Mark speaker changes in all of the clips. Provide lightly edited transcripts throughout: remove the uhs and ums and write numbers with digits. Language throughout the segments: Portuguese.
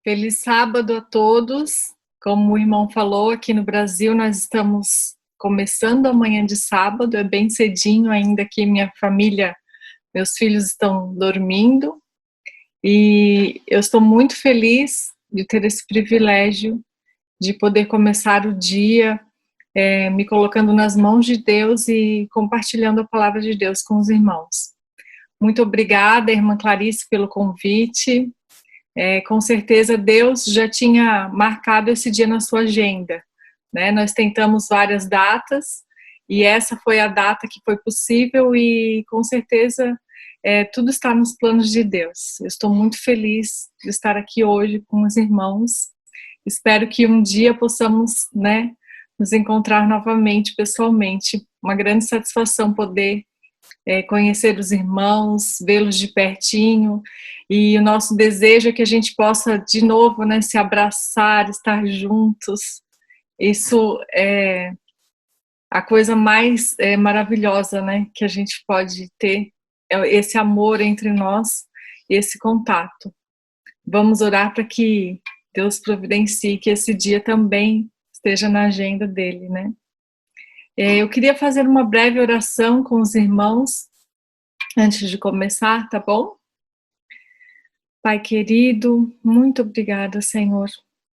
Speaker 1: Feliz sábado a todos. Como o irmão falou, aqui no Brasil nós estamos começando a manhã de sábado, é bem cedinho ainda aqui, minha família, meus filhos estão dormindo e eu estou muito feliz de ter esse privilégio de poder começar o dia me colocando nas mãos de Deus e compartilhando a palavra de Deus com os irmãos. Muito obrigada, irmã Clarice, pelo convite. Com certeza Deus já tinha marcado esse dia na sua agenda, né? Nós tentamos várias datas e essa foi a data que foi possível e com certeza tudo está nos planos de Deus. Eu estou muito feliz de estar aqui hoje com os irmãos. Espero que um dia possamos, né, nos encontrar novamente pessoalmente. Uma grande satisfação poder conhecer os irmãos, vê-los de pertinho, e o nosso desejo é que a gente possa de novo, né, se abraçar, estar juntos. Isso é a coisa mais maravilhosa, né, que a gente pode ter, esse amor entre nós, esse contato. Vamos orar para que Deus providencie que esse dia também esteja na agenda dele, né? Eu queria fazer uma breve oração com os irmãos antes de começar, tá bom? Pai querido, muito obrigada, Senhor.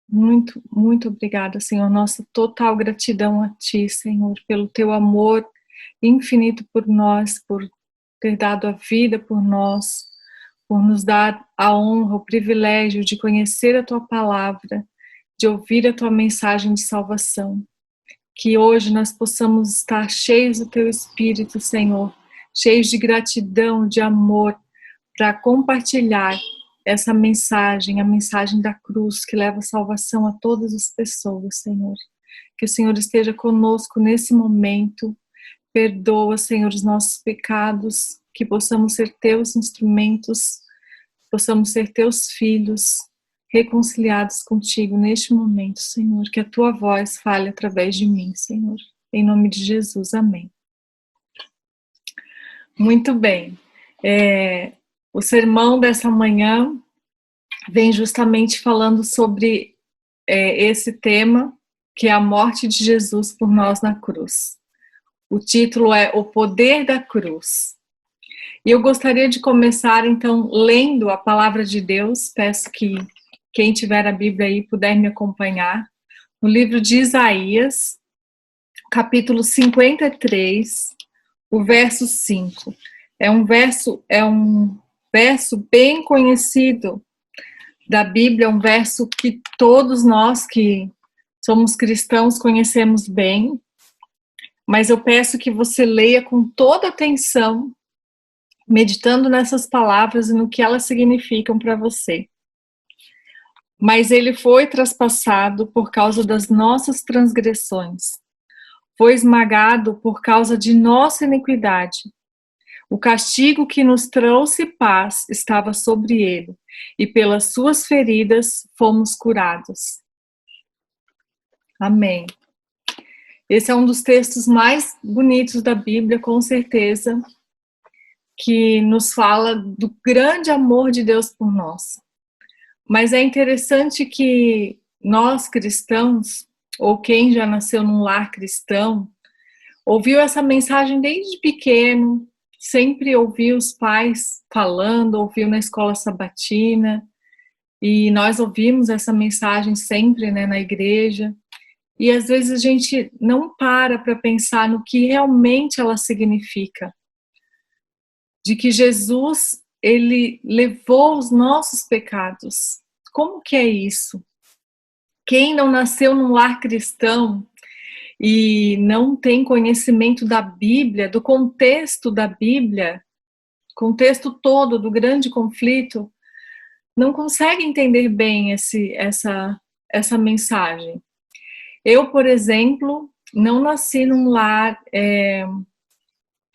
Speaker 1: Muito, muito obrigada, Senhor. Nossa total gratidão a Ti, Senhor, pelo Teu amor infinito por nós, por ter dado a vida por nós, por nos dar a honra, o privilégio de conhecer a Tua palavra, de ouvir a Tua mensagem de salvação. Que hoje nós possamos estar cheios do Teu Espírito, Senhor, cheios de gratidão, de amor, para compartilhar essa mensagem, a mensagem da cruz, que leva salvação a todas as pessoas, Senhor. Que o Senhor esteja conosco nesse momento, perdoa, Senhor, os nossos pecados, que possamos ser Teus instrumentos, possamos ser Teus filhos, reconciliados contigo neste momento, Senhor, que a Tua voz fale através de mim, Senhor. Em nome de Jesus, amém. Muito bem. O sermão dessa manhã vem justamente falando sobre esse tema, que é a morte de Jesus por nós na cruz. O título é O Poder da Cruz. E eu gostaria de começar, então, lendo a palavra de Deus. Peço que quem tiver a Bíblia aí puder me acompanhar. No livro de Isaías, capítulo 53, o verso 5. É um verso bem conhecido da Bíblia, um verso que todos nós que somos cristãos conhecemos bem, mas eu peço que você leia com toda atenção, meditando nessas palavras e no que elas significam para você. Mas ele foi traspassado por causa das nossas transgressões, foi esmagado por causa de nossa iniquidade. O castigo que nos trouxe paz estava sobre ele, e pelas suas feridas fomos curados. Amém. Esse é um dos textos mais bonitos da Bíblia, com certeza, que nos fala do grande amor de Deus por nós. Mas é interessante que nós cristãos, ou quem já nasceu num lar cristão, ouviu essa mensagem desde pequeno, sempre ouviu os pais falando, ouviu na escola sabatina, e nós ouvimos essa mensagem sempre, né, na igreja, e às vezes a gente não para pensar no que realmente ela significa, de que Jesus, ele levou os nossos pecados. Como que é isso? Quem não nasceu num lar cristão e não tem conhecimento da Bíblia, do contexto da Bíblia, contexto todo do grande conflito, não consegue entender bem essa mensagem. Eu, por exemplo, não nasci num lar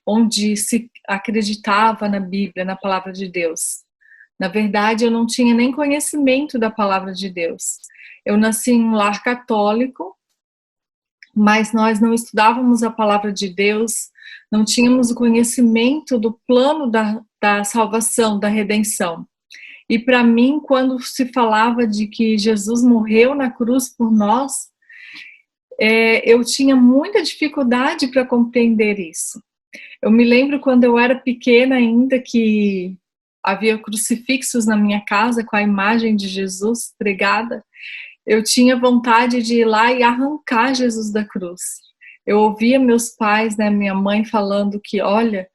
Speaker 1: onde se acreditava na Bíblia, na palavra de Deus. Na verdade, eu não tinha nem conhecimento da palavra de Deus. Eu nasci em um lar católico, mas nós não estudávamos a palavra de Deus, não tínhamos o conhecimento do plano da salvação, da redenção. E para mim, quando se falava de que Jesus morreu na cruz por nós, eu tinha muita dificuldade para compreender isso. Eu me lembro quando eu era pequena ainda que havia crucifixos na minha casa com a imagem de Jesus pregada. Eu tinha vontade de ir lá e arrancar Jesus da cruz. Eu ouvia meus pais, né, minha mãe falando que, olha,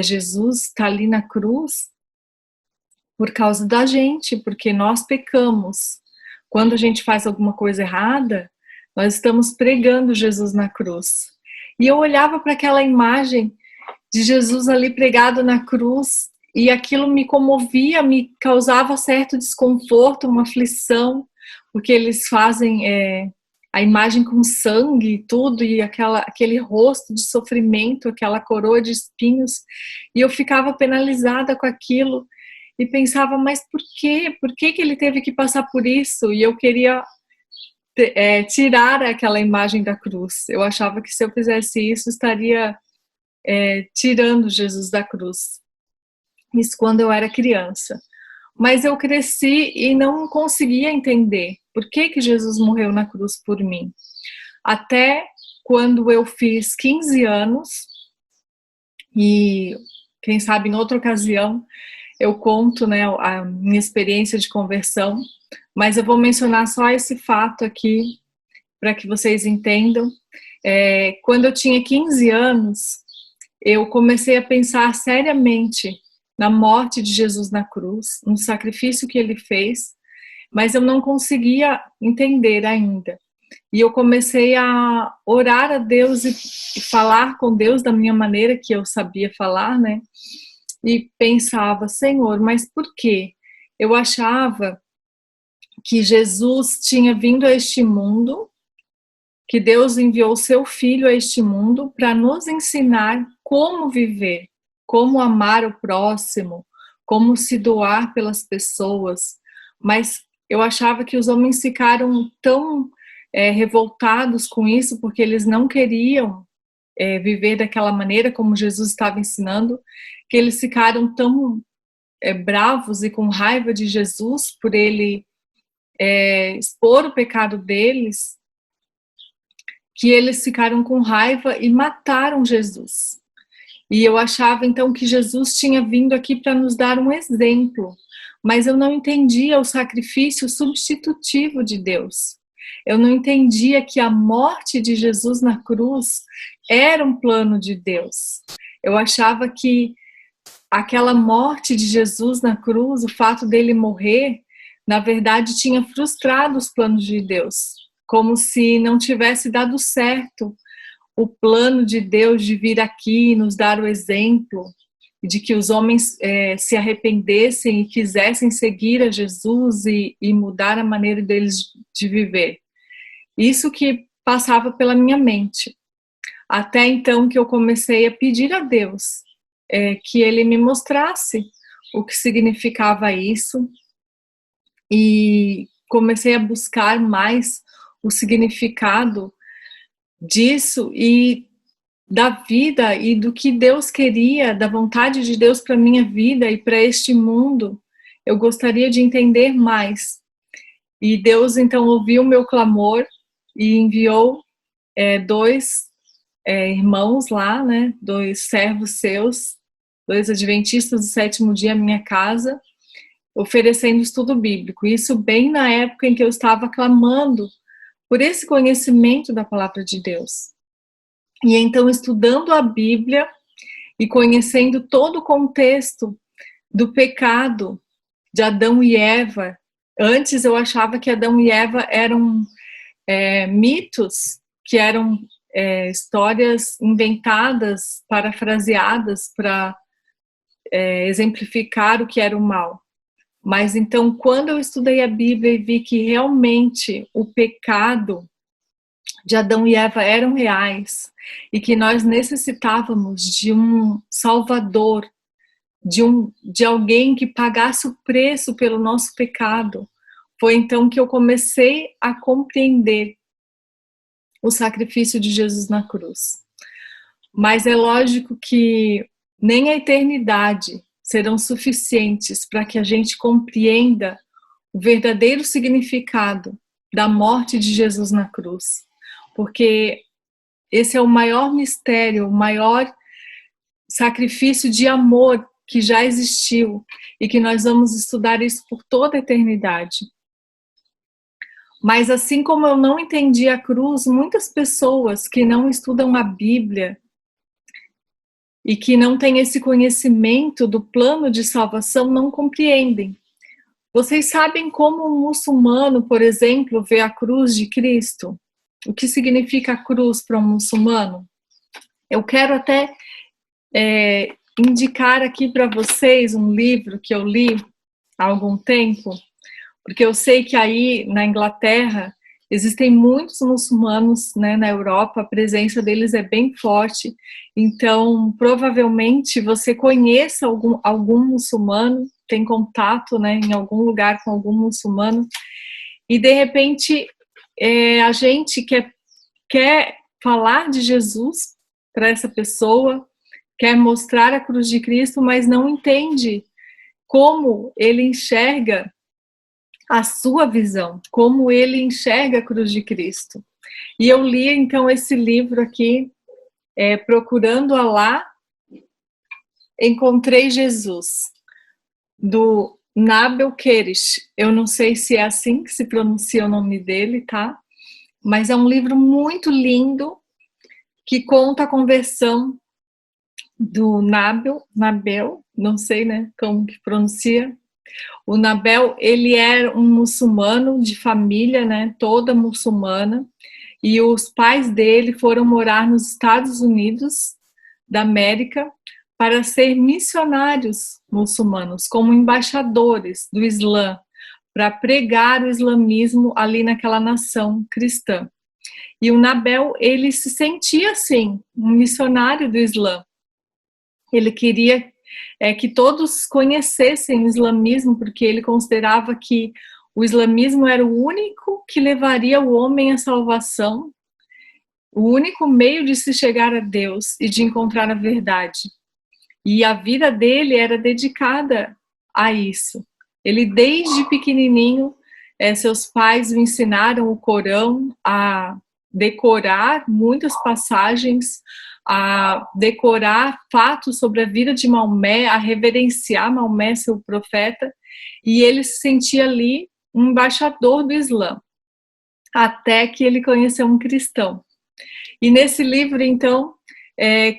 Speaker 1: Jesus está ali na cruz por causa da gente, porque nós pecamos. Quando a gente faz alguma coisa errada, nós estamos pregando Jesus na cruz. E eu olhava para aquela imagem de Jesus ali pregado na cruz e aquilo me comovia, me causava certo desconforto, uma aflição, porque eles fazem a imagem com sangue e tudo, e aquele rosto de sofrimento, aquela coroa de espinhos, e eu ficava penalizada com aquilo e pensava, mas por quê? Por que ele teve que passar por isso? E eu queria tirar aquela imagem da cruz. Eu achava que se eu fizesse isso, estaria tirando Jesus da cruz. Isso quando eu era criança. Mas eu cresci e não conseguia entender por que Jesus morreu na cruz por mim. Até quando eu fiz 15 anos, e quem sabe em outra ocasião eu conto, né, a minha experiência de conversão, mas eu vou mencionar só esse fato aqui para que vocês entendam. Quando eu tinha 15 anos, eu comecei a pensar seriamente na morte de Jesus na cruz, no sacrifício que ele fez, mas eu não conseguia entender ainda. E eu comecei a orar a Deus e falar com Deus da minha maneira que eu sabia falar, né? E pensava, Senhor, mas por quê? Eu achava que Jesus tinha vindo a este mundo, que Deus enviou seu Filho a este mundo para nos ensinar como viver, como amar o próximo, como se doar pelas pessoas. Mas eu achava que os homens ficaram tão revoltados com isso, porque eles não queriam viver daquela maneira como Jesus estava ensinando, que eles ficaram tão bravos e com raiva de Jesus por ele expor o pecado deles, que eles ficaram com raiva e mataram Jesus. E eu achava então que Jesus tinha vindo aqui para nos dar um exemplo, mas eu não entendia o sacrifício substitutivo de Deus. Eu não entendia que a morte de Jesus na cruz era um plano de Deus. Eu achava que aquela morte de Jesus na cruz, o fato dele morrer, na verdade tinha frustrado os planos de Deus, como se não tivesse dado certo o plano de Deus de vir aqui e nos dar o exemplo, de que os homens se arrependessem e quisessem seguir a Jesus e mudar a maneira deles de viver. Isso que passava pela minha mente. Até então que eu comecei a pedir a Deus que Ele me mostrasse o que significava isso, e comecei a buscar mais o significado disso e da vida e do que Deus queria, da vontade de Deus para minha vida e para este mundo. Eu gostaria de entender mais. E Deus então ouviu o meu clamor e enviou dois irmãos lá, né, dois servos seus, dois adventistas do sétimo dia à minha casa, oferecendo estudo bíblico. Isso bem na época em que eu estava clamando por esse conhecimento da palavra de Deus. E então, estudando a Bíblia e conhecendo todo o contexto do pecado de Adão e Eva. Antes eu achava que Adão e Eva eram mitos, que eram histórias inventadas, parafraseadas para exemplificar o que era o mal. Mas então, quando eu estudei a Bíblia e vi que realmente o pecado de Adão e Eva eram reais e que nós necessitávamos de um Salvador, de alguém que pagasse o preço pelo nosso pecado, foi então que eu comecei a compreender o sacrifício de Jesus na cruz. Mas é lógico que nem a eternidade serão suficientes para que a gente compreenda o verdadeiro significado da morte de Jesus na cruz. Porque esse é o maior mistério, o maior sacrifício de amor que já existiu e que nós vamos estudar isso por toda a eternidade. Mas assim como eu não entendi a cruz, muitas pessoas que não estudam a Bíblia e que não têm esse conhecimento do plano de salvação não compreendem. Vocês sabem como um muçulmano, por exemplo, vê a cruz de Cristo? O que significa a cruz para um muçulmano? Eu quero até indicar aqui para vocês um livro que eu li há algum tempo, porque eu sei que aí na Inglaterra existem muitos muçulmanos, né, na Europa, a presença deles é bem forte, então provavelmente você conheça algum muçulmano, tem contato, né, em algum lugar com algum muçulmano, e de repente a gente quer falar de Jesus para essa pessoa, quer mostrar a cruz de Cristo, mas não entende como ele enxerga a sua visão, como ele enxerga a cruz de Cristo. E eu li, então, esse livro aqui, Procurando Alá, Encontrei Jesus, do Nabil Querish. Eu não sei se é assim que se pronuncia o nome dele, tá? Mas é um livro muito lindo, que conta a conversão do Nabil, não sei, né, como que pronuncia. O Nabil, ele era um muçulmano de família, né, toda muçulmana, e os pais dele foram morar nos Estados Unidos da América para ser missionários muçulmanos, como embaixadores do Islã, para pregar o islamismo ali naquela nação cristã. E o Nabil, ele se sentia assim, um missionário do Islã. Ele queria que todos conhecessem o islamismo, porque ele considerava que o islamismo era o único que levaria o homem à salvação, o único meio de se chegar a Deus e de encontrar a verdade. E a vida dele era dedicada a isso. Ele, desde pequenininho, seus pais o ensinaram o Corão, a decorar muitas passagens, a decorar fatos sobre a vida de Maomé, a reverenciar Maomé, seu profeta, e ele se sentia ali um embaixador do Islã, até que ele conheceu um cristão. E nesse livro, então,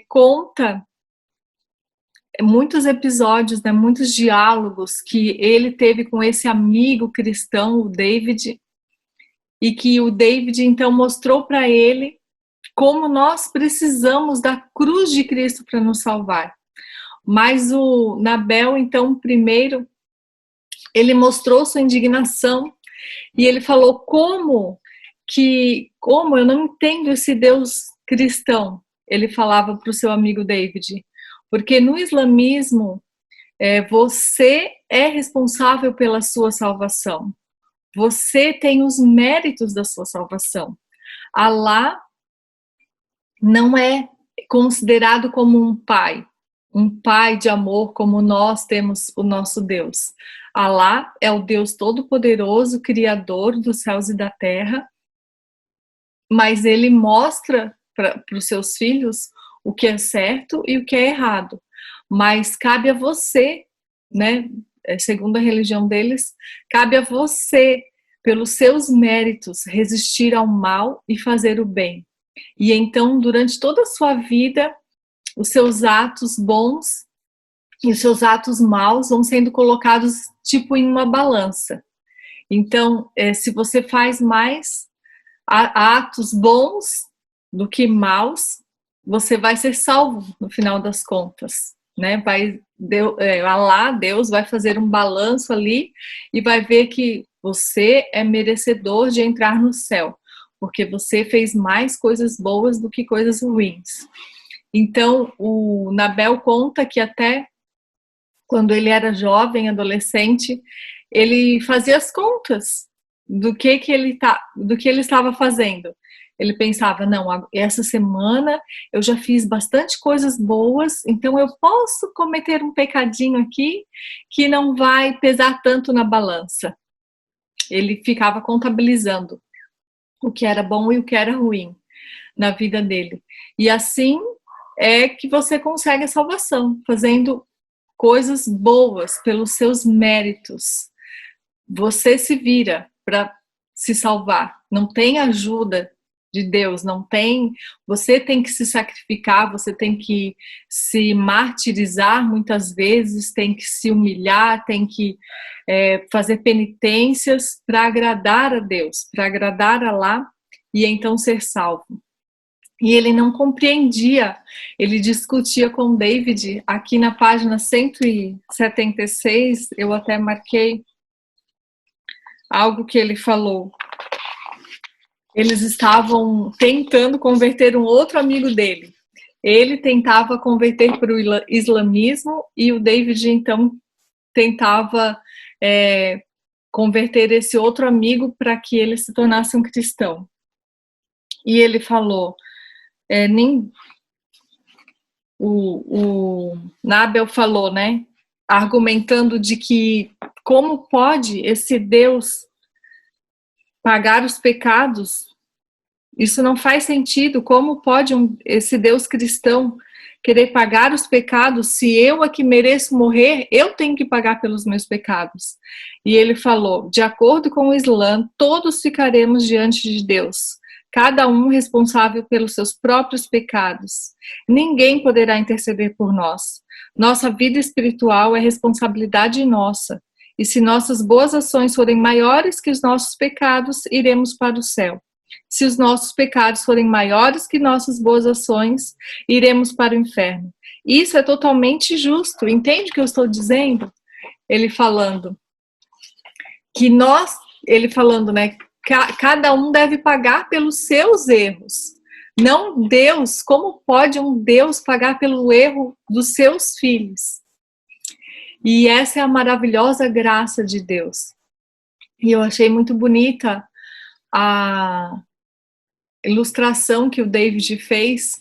Speaker 1: conta muitos episódios, né, muitos diálogos que ele teve com esse amigo cristão, o David, e que o David, então, mostrou para ele como nós precisamos da cruz de Cristo para nos salvar. Mas o Nabil, então, primeiro, ele mostrou sua indignação e ele falou como eu não entendo esse Deus cristão, ele falava para o seu amigo David, porque no islamismo você é responsável pela sua salvação, você tem os méritos da sua salvação. Alá não é considerado como um pai de amor como nós temos o nosso Deus. Alá é o Deus Todo-Poderoso, Criador dos céus e da terra, mas ele mostra para os seus filhos o que é certo e o que é errado. Mas cabe a você, né, segundo a religião deles, cabe a você, pelos seus méritos, resistir ao mal e fazer o bem. E então, durante toda a sua vida, os seus atos bons e os seus atos maus vão sendo colocados tipo em uma balança. Então, se você faz mais atos bons do que maus, você vai ser salvo no final das contas, né? Deus vai fazer um balanço ali e vai ver que você é merecedor de entrar no céu, porque você fez mais coisas boas do que coisas ruins. Então, o Nabil conta que até quando ele era jovem, adolescente, ele fazia as contas do que ele estava fazendo. Ele pensava, não, essa semana eu já fiz bastante coisas boas, então eu posso cometer um pecadinho aqui que não vai pesar tanto na balança. Ele ficava contabilizando o que era bom e o que era ruim na vida dele. E assim é que você consegue a salvação, fazendo coisas boas pelos seus méritos. Você se vira para se salvar. Não tem ajuda de Deus, não tem. Você tem que se sacrificar, você tem que se martirizar muitas vezes, tem que se humilhar, tem que fazer penitências para agradar a Deus, para agradar a Allah e então ser salvo. E ele não compreendia, ele discutia com David, aqui na página 176, eu até marquei algo que ele falou. Eles estavam tentando converter um outro amigo dele. Ele tentava converter para o islamismo e o David, então, tentava converter esse outro amigo para que ele se tornasse um cristão. E ele falou, o Nabel falou, né, argumentando de que como pode esse Deus pagar os pecados? Isso não faz sentido. Como pode esse Deus cristão querer pagar os pecados? Se eu que mereço morrer, eu tenho que pagar pelos meus pecados. E ele falou, de acordo com o Islã, todos ficaremos diante de Deus, cada um responsável pelos seus próprios pecados. Ninguém poderá interceder por nós. Nossa vida espiritual é responsabilidade nossa. E se nossas boas ações forem maiores que os nossos pecados, iremos para o céu. Se os nossos pecados forem maiores que nossas boas ações, iremos para o inferno. Isso é totalmente justo. Entende o que eu estou dizendo? Ele falando né? Cada um deve pagar pelos seus erros. Não Deus. Como pode um Deus pagar pelo erro dos seus filhos? E essa é a maravilhosa graça de Deus. E eu achei muito bonita a ilustração que o David fez,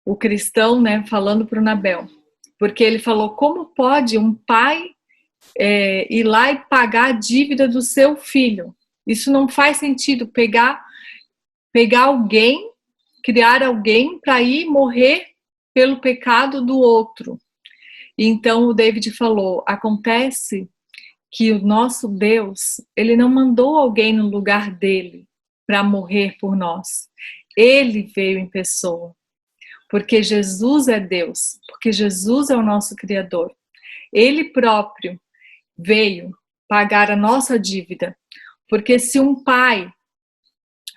Speaker 1: o cristão, né, falando para o Nabel. Porque ele falou, como pode um pai ir lá e pagar a dívida do seu filho? Isso não faz sentido, pegar alguém, criar alguém para ir morrer pelo pecado do outro. Então o David falou, acontece que o nosso Deus, ele não mandou alguém no lugar dele para morrer por nós. Ele veio em pessoa. Porque Jesus é Deus, porque Jesus é o nosso Criador. Ele próprio veio pagar a nossa dívida. Porque se um pai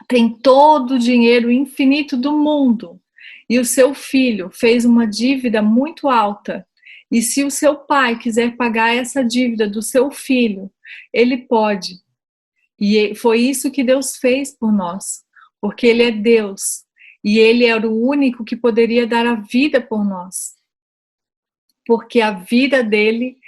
Speaker 1: tem todo o dinheiro infinito do mundo e o seu filho fez uma dívida muito alta, e se o seu pai quiser pagar essa dívida do seu filho, ele pode. E foi isso que Deus fez por nós, porque Ele é Deus, e Ele era o único que poderia dar a vida por nós, porque a vida dele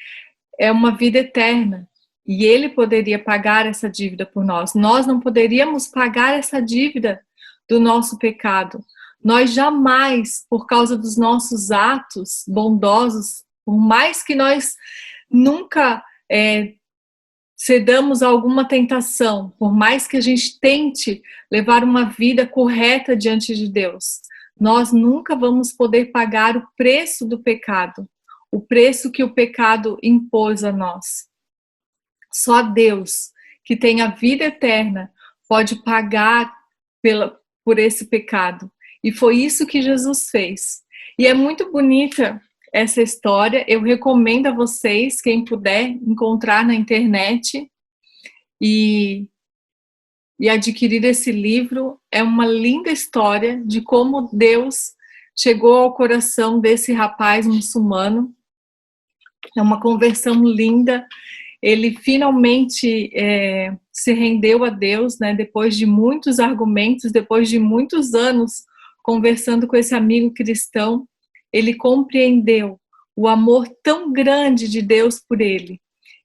Speaker 1: é uma vida eterna, e Ele poderia pagar essa dívida por nós. Nós não poderíamos pagar essa dívida do nosso pecado. Nós jamais, por causa dos nossos atos bondosos, por mais que nós nunca cedamos a alguma tentação, por mais que a gente tente levar uma vida correta diante de Deus, nós nunca vamos poder pagar o preço do pecado, o preço que o pecado impôs a nós. Só Deus, que tem a vida eterna, pode pagar por esse pecado. E foi isso que Jesus fez. E é muito bonita essa história, eu recomendo a vocês, quem puder, encontrar na internet e adquirir esse livro. É uma linda história de como Deus chegou ao coração desse rapaz muçulmano. É uma conversão linda. Ele finalmente se rendeu a Deus, né, depois de muitos argumentos, depois de muitos anos conversando com esse amigo cristão. Ele compreendeu o amor tão grande de Deus por ele.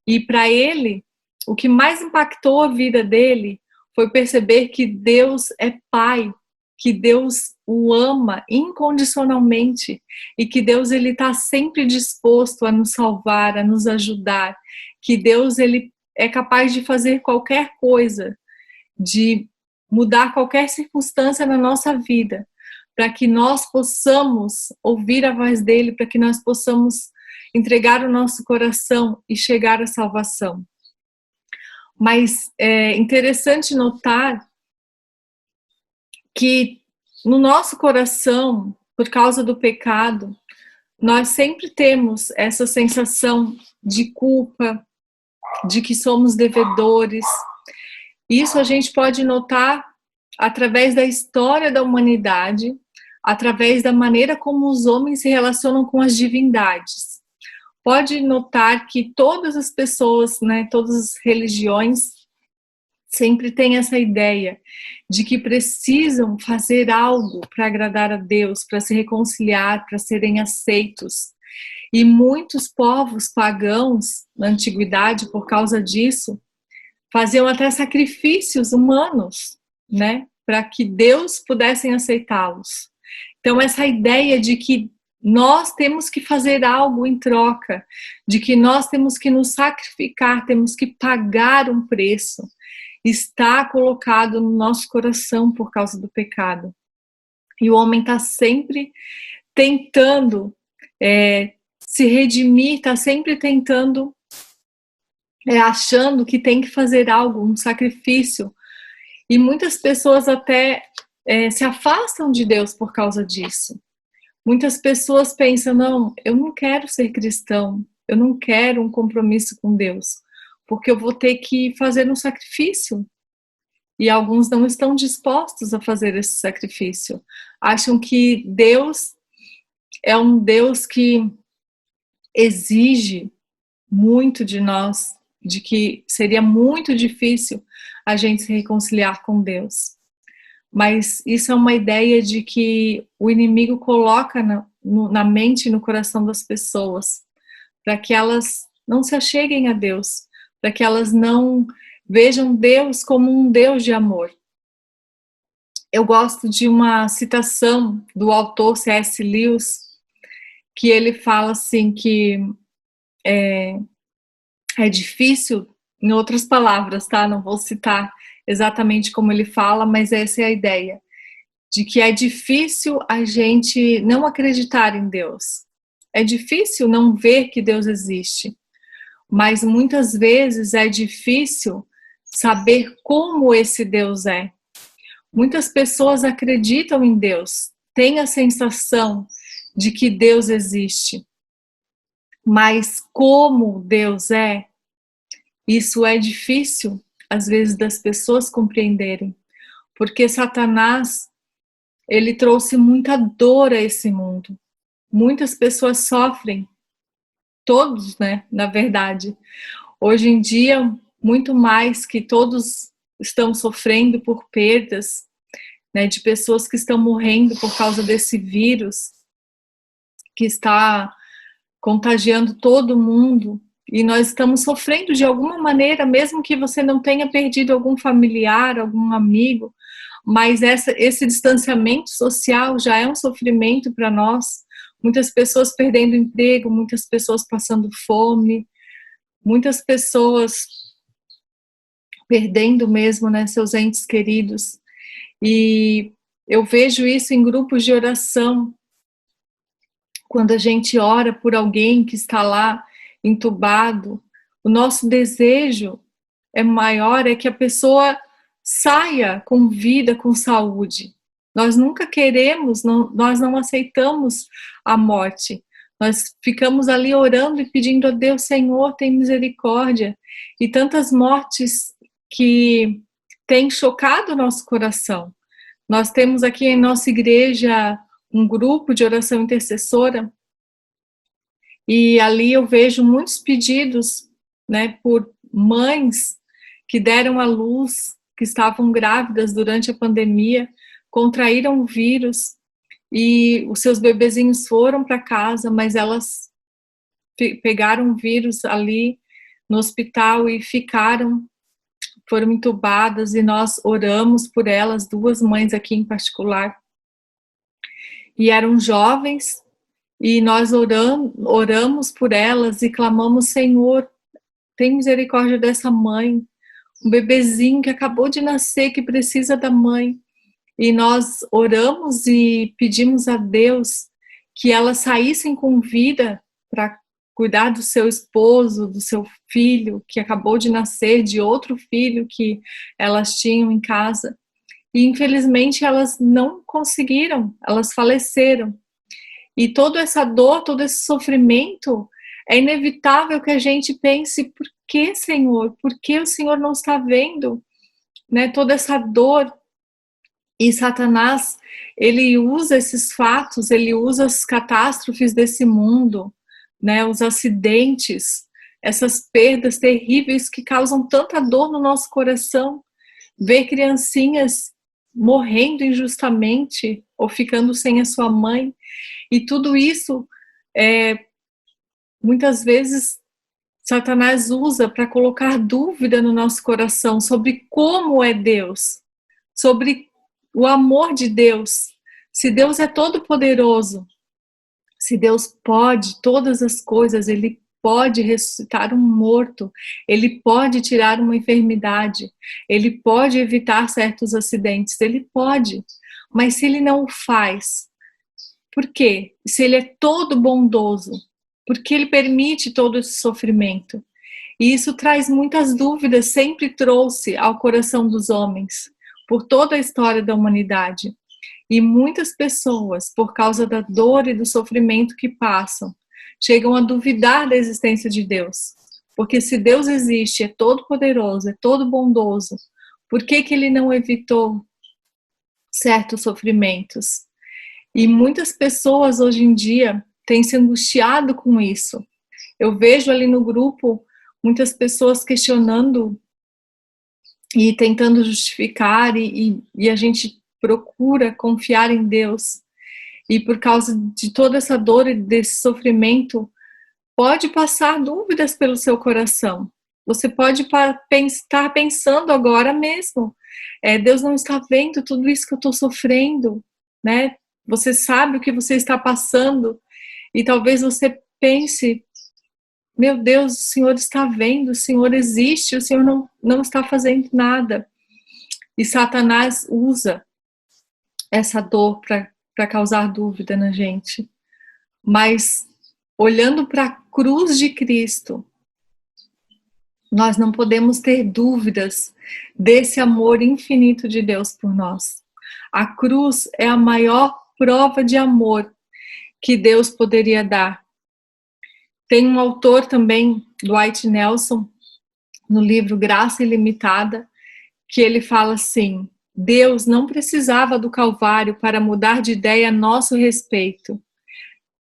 Speaker 1: E para ele, o que mais impactou a vida dele foi perceber que Deus é Pai, que Deus o ama incondicionalmente e que Deus ele está sempre disposto a nos salvar, a nos ajudar, que Deus ele é capaz de fazer qualquer coisa, de mudar qualquer circunstância na nossa vida, para que nós possamos ouvir a voz dele, para que nós possamos entregar o nosso coração e chegar à salvação. Mas é interessante notar que no nosso coração, por causa do pecado, nós sempre temos essa sensação de culpa, de que somos devedores. Isso a gente pode notar através da história da humanidade, através da maneira como os homens se relacionam com as divindades. Pode notar que todas as pessoas, né, todas as religiões, sempre têm essa ideia de que precisam fazer algo para agradar a Deus, para se reconciliar, para serem aceitos. E muitos povos pagãos na antiguidade, por causa disso, faziam até sacrifícios humanos, né, para que Deus pudesse aceitá-los. Então essa ideia de que nós temos que fazer algo em troca, de que nós temos que nos sacrificar, temos que pagar um preço, está colocado no nosso coração por causa do pecado. E o homem está sempre tentando se redimir, está sempre tentando, achando que tem que fazer algo, um sacrifício. E muitas pessoas até se afastam de Deus por causa disso. Muitas pessoas pensam, não, eu não quero ser cristão, eu não quero um compromisso com Deus, porque eu vou ter que fazer um sacrifício. E alguns não estão dispostos a fazer esse sacrifício. Acham que Deus é um Deus que exige muito de nós, de que seria muito difícil a gente se reconciliar com Deus. Mas isso é uma ideia de que o inimigo coloca na mente e no coração das pessoas, para que elas não se acheguem a Deus, para que elas não vejam Deus como um Deus de amor. Eu gosto de uma citação do autor C.S. Lewis, que ele fala assim que é difícil, em outras palavras, tá? Não vou citar exatamente como ele fala, mas essa é a ideia, de que é difícil a gente não acreditar em Deus. É difícil não ver que Deus existe, mas muitas vezes é difícil saber como esse Deus é. Muitas pessoas acreditam em Deus, têm a sensação de que Deus existe, mas como Deus é, isso é difícil, às vezes, das pessoas compreenderem, porque Satanás, ele trouxe muita dor a esse mundo. Muitas pessoas sofrem, todos, né, na verdade. Hoje em dia, muito mais que todos estão sofrendo por perdas, né, de pessoas que estão morrendo por causa desse vírus, que está contagiando todo mundo, e nós estamos sofrendo de alguma maneira, mesmo que você não tenha perdido algum familiar, algum amigo, mas esse distanciamento social já é um sofrimento para nós. Muitas pessoas perdendo emprego, muitas pessoas passando fome, muitas pessoas perdendo mesmo, né, seus entes queridos. E eu vejo isso em grupos de oração, quando a gente ora por alguém que está lá entubado, o nosso desejo maior é que a pessoa saia com vida, com saúde. Nós nunca queremos, nós não aceitamos a morte. Nós ficamos ali orando e pedindo a Deus, Senhor, tem misericórdia. E tantas mortes que têm chocado o nosso coração. Nós temos aqui em nossa igreja um grupo de oração intercessora, e ali eu vejo muitos pedidos, né, por mães que deram à luz, que estavam grávidas durante a pandemia, contraíram o vírus, e os seus bebezinhos foram para casa, mas elas pegaram o vírus ali no hospital e ficaram foram entubadas e nós oramos por elas, duas mães aqui em particular, e eram jovens, e nós oramos por elas e clamamos: Senhor, tem misericórdia dessa mãe, um bebezinho que acabou de nascer, que precisa da mãe. E nós oramos e pedimos a Deus que elas saíssem com vida para cuidar do seu esposo, do seu filho que acabou de nascer, de outro filho que elas tinham em casa. E infelizmente elas não conseguiram, elas faleceram. E toda essa dor, todo esse sofrimento, é inevitável que a gente pense: por que, Senhor? Por que o Senhor não está vendo, né, toda essa dor? E Satanás, ele usa esses fatos, ele usa as catástrofes desse mundo, né, os acidentes, essas perdas terríveis que causam tanta dor no nosso coração. Ver criancinhas morrendo injustamente ou ficando sem a sua mãe. E tudo isso, muitas vezes, Satanás usa para colocar dúvida no nosso coração sobre como é Deus, sobre o amor de Deus. Se Deus é todo poderoso, se Deus pode todas as coisas, Ele pode ressuscitar um morto, Ele pode tirar uma enfermidade, Ele pode evitar certos acidentes, Ele pode. Mas se Ele não o faz, por quê? Se Ele é todo bondoso, por que Ele permite todo esse sofrimento? E isso traz muitas dúvidas, sempre trouxe ao coração dos homens, por toda a história da humanidade. E muitas pessoas, por causa da dor e do sofrimento que passam, chegam a duvidar da existência de Deus. Porque se Deus existe, é todo poderoso, é todo bondoso, por que Ele não evitou certos sofrimentos? E muitas pessoas hoje em dia têm se angustiado com isso. Eu vejo ali no grupo muitas pessoas questionando e tentando justificar, e a gente procura confiar em Deus. E por causa de toda essa dor e desse sofrimento, pode passar dúvidas pelo seu coração. Você pode estar pensando agora mesmo: Deus não está vendo tudo isso que eu estou sofrendo, né? Você sabe o que você está passando, e talvez você pense: meu Deus, o Senhor está vendo, o Senhor existe, o Senhor não está fazendo nada. E Satanás usa essa dor para causar dúvida na gente. Mas, olhando para a cruz de Cristo, nós não podemos ter dúvidas desse amor infinito de Deus por nós. A cruz é a maior prova de amor que Deus poderia dar. Tem um autor também, Dwight Nelson, no livro Graça Ilimitada, que ele fala assim: Deus não precisava do Calvário para mudar de ideia a nosso respeito.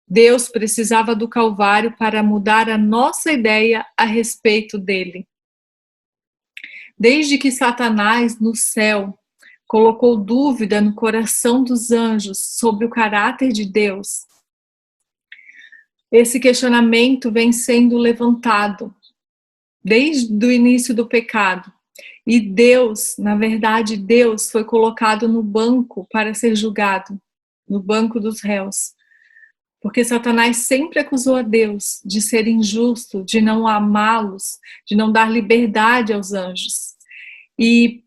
Speaker 1: Deus precisava do Calvário para mudar a nossa ideia a respeito dele. Desde que Satanás, no céu, colocou dúvida no coração dos anjos sobre o caráter de Deus, esse questionamento vem sendo levantado desde o início do pecado. E Deus, na verdade, Deus foi colocado no banco para ser julgado, no banco dos réus. Porque Satanás sempre acusou a Deus de ser injusto, de não amá-los, de não dar liberdade aos anjos. E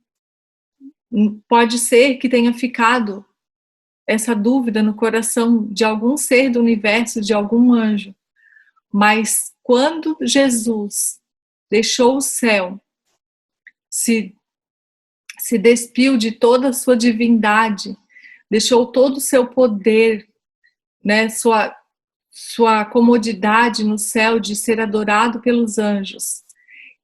Speaker 1: pode ser que tenha ficado essa dúvida no coração de algum ser do universo, de algum anjo. Mas quando Jesus deixou o céu, se despiu de toda a sua divindade, deixou todo o seu poder, né, sua comodidade no céu de ser adorado pelos anjos,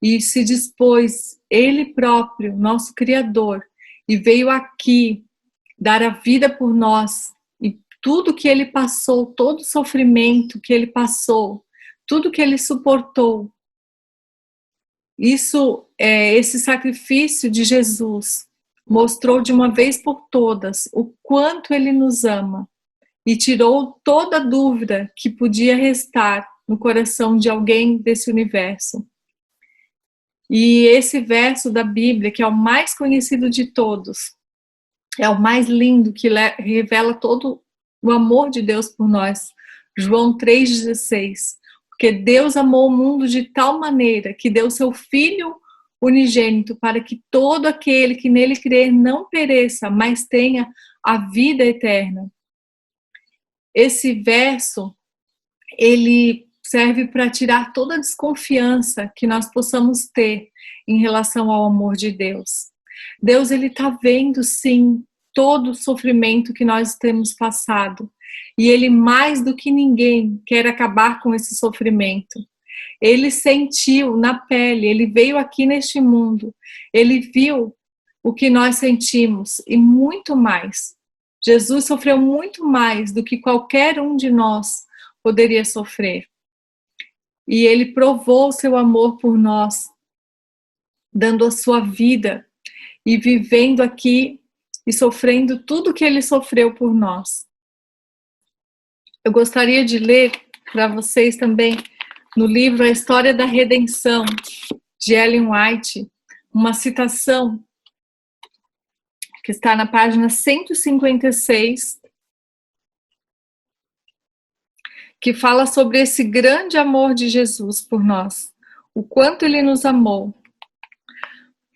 Speaker 1: e se dispôs ele próprio, nosso Criador, e veio aqui dar a vida por nós, e tudo que ele passou, todo o sofrimento que ele passou, tudo que ele suportou, esse sacrifício de Jesus mostrou de uma vez por todas o quanto ele nos ama e tirou toda dúvida que podia restar no coração de alguém desse universo. E esse verso da Bíblia, que é o mais conhecido de todos, é o mais lindo, que revela todo o amor de Deus por nós. João 3,16. Porque Deus amou o mundo de tal maneira que deu seu Filho unigênito para que todo aquele que nele crer não pereça, mas tenha a vida eterna. Esse verso, ele serve para tirar toda a desconfiança que nós possamos ter em relação ao amor de Deus. Deus, ele está vendo, sim, todo o sofrimento que nós temos passado. E ele, mais do que ninguém, quer acabar com esse sofrimento. Ele sentiu na pele, ele veio aqui neste mundo, ele viu o que nós sentimos e muito mais. Jesus sofreu muito mais do que qualquer um de nós poderia sofrer. E ele provou o seu amor por nós, dando a sua vida e vivendo aqui e sofrendo tudo que ele sofreu por nós. Eu gostaria de ler para vocês também no livro A História da Redenção, de Ellen White, uma citação que está na página 156, que fala sobre esse grande amor de Jesus por nós, o quanto ele nos amou.